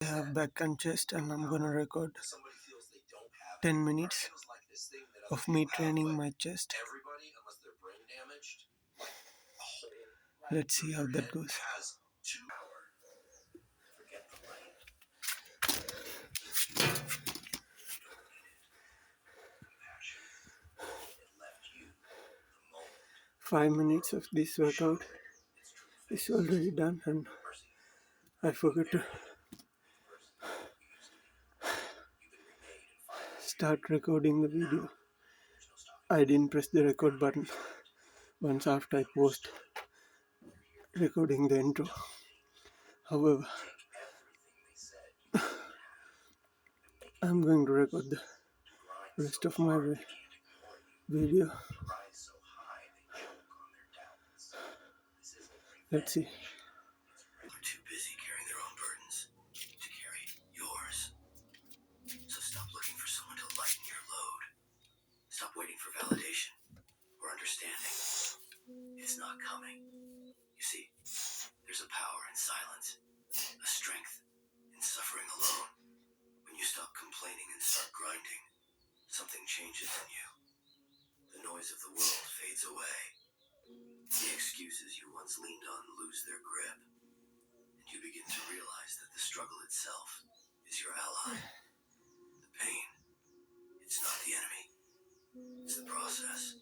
I have back and chest, and I'm gonna record 10 minutes of me training my chest. Let's see how that goes. 5 minutes of this workout is already done, and I forgot to start recording the video. I didn't press the record button once after I post recording the intro. However, I'm going to record the rest of my video. Let's see. Are too busy carrying their own burdens to carry yours. So stop looking for someone to lighten your load. Stop waiting for validation or understanding. It's not coming. You see, there's a power in silence, a strength in suffering alone. When you stop complaining and start grinding, something changes in you. The noise of the world fades away. The excuses you once leaned on lose their grip. And you begin to realize that the struggle itself is your ally. The pain, it's not the enemy. It's the process.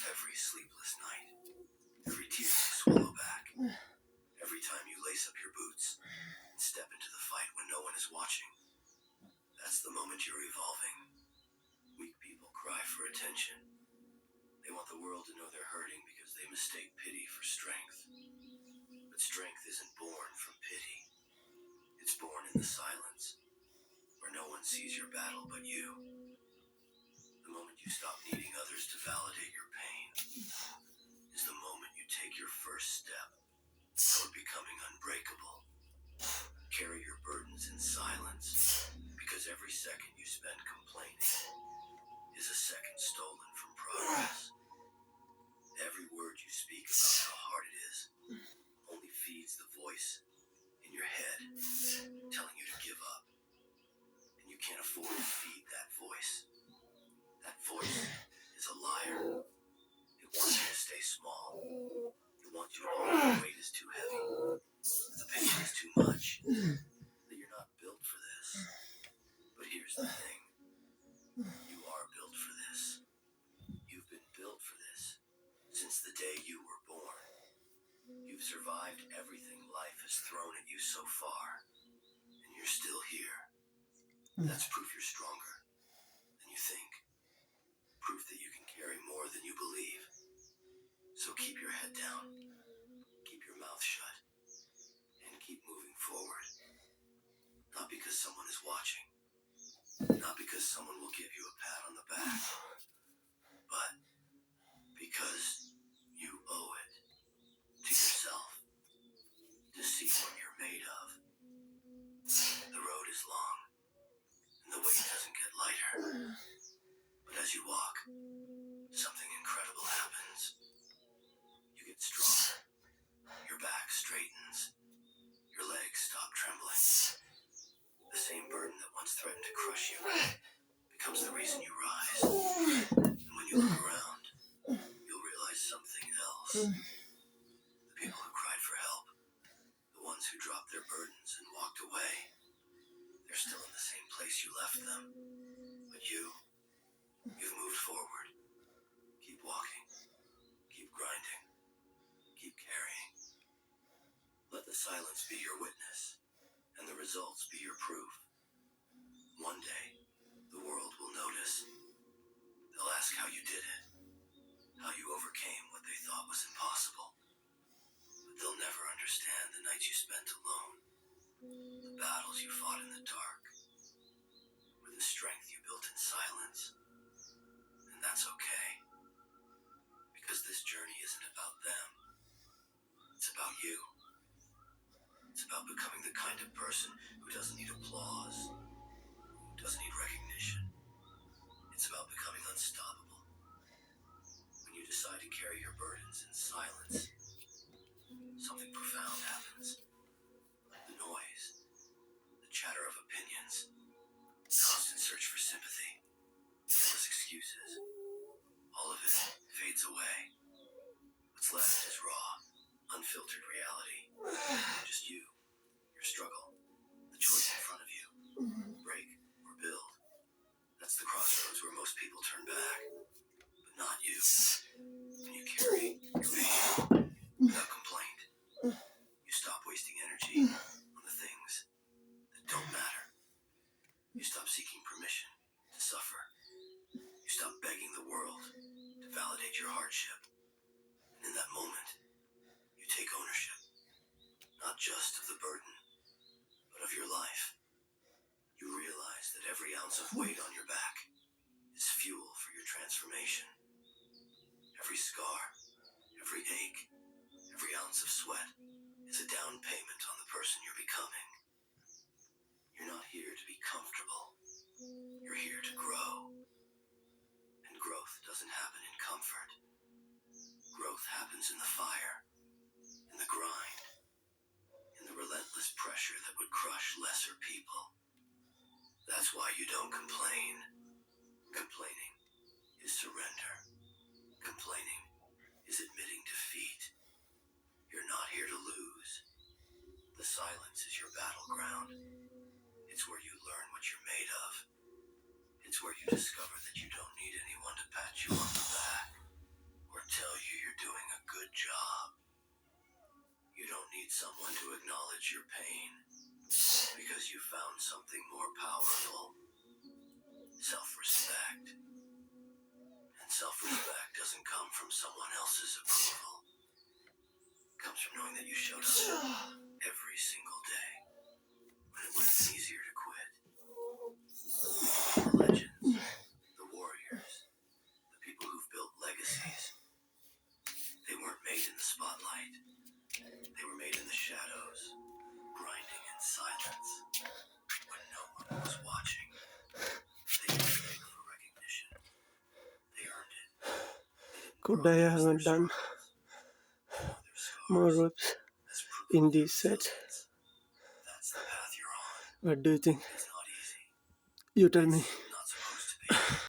Every sleepless night, every tear you swallow back, every time you lace up your boots and step into the fight when no one is watching. That's the moment you're evolving. Weak people cry for attention. They want the world to know they're hurting because they mistake pity for strength. But strength isn't born from pity. It's born in the silence, where no one sees your battle but you. The moment you stop needing others to validate your pain is the moment you take your first step toward becoming unbreakable. Carry your burdens in silence, because every second you spend complaining is a second stolen from progress. Every word you speak about how hard it is only feeds the voice in your head telling you to give up. And you can't afford to feed that voice. That voice is a liar. It wants you to stay small. It wants you to hold the weight is too heavy. The pain is too much. That you're not built for this. But here's the thing. You are built for this. You've been built for this since the day you were born. You've survived everything life has thrown at you so far, and you're still here. That's proof you're stronger than you think. Proof that you can carry more than you believe. So keep your head down, keep your mouth shut, and keep moving forward. Not because someone is watching, not because someone will give you a pat on the back, but because you owe it to yourself to see what you're made of. The road is long, and the weight doesn't get lighter. But as you walk, something incredible happens. You get stronger, your back straightens, your legs stop trembling. The same burden that once threatened to crush you becomes the reason you rise. And when you look around, you'll realize something else. The people who cried for help, the ones who dropped their burdens and walked away, they're still in the same place you left them. But you've moved forward. Keep walking. Keep grinding. Keep carrying. Let the silence be your witness, and the results be your proof. One day, the world will notice. They'll ask how you did it, how you overcame what they thought was impossible. But they'll never understand the nights you spent alone, the battles you fought in the dark, or the strength you built in silence. And that's okay, because this journey isn't about them. It's about you. It's about becoming the kind of person who doesn't need applause, who doesn't need recognition. It's about becoming unstoppable. When you decide to carry your burdens in silence, something profound happens. The noise, the opinions, constant search for sympathy, endless excuses. All of it fades away. What's left is raw, unfiltered reality. Just you, your struggle, the choice in front of you. Break or build. That's the crossroads where most people turn back. But not you. When you carry your pain without complaint, you stop wasting energy on the things that don't matter. You stop seeking permission to suffer. You stop begging the world to validate your hardship. And in that moment, you take ownership, not just of the burden, but of your life. You realize that every ounce of weight on your back is fuel for your transformation. Every scar, every ache, every ounce of sweat is a down payment on the person you're becoming. You're not here to be comfortable. You're here to grow. And growth doesn't happen in comfort. Growth happens in the fire, in the grind, in the relentless pressure that would crush lesser people. That's why you don't complain. Complaining is surrender. Complaining is admitting defeat. You're not here to lose. The silence is your battleground. It's where you learn what you're made of. It's where you discover that you don't need anyone to pat you on the back or tell you you're doing a good job. You don't need someone to acknowledge your pain because you found something more powerful. Self-respect. And self-respect doesn't come from someone else's approval. It comes from knowing that you showed up every single day when it would have been easier to quit. The legends, the warriors, the people who've built legacies, they weren't made in the spotlight. They were made in the shadows, grinding in silence, when no one was watching. They didn't beg for recognition. They earned it. They didn't Could I broadcast have their done struggles or their more scars reps as proof in of their this set? resilience. That's the path you're on. What do you think? It's not easy. You tell me. It's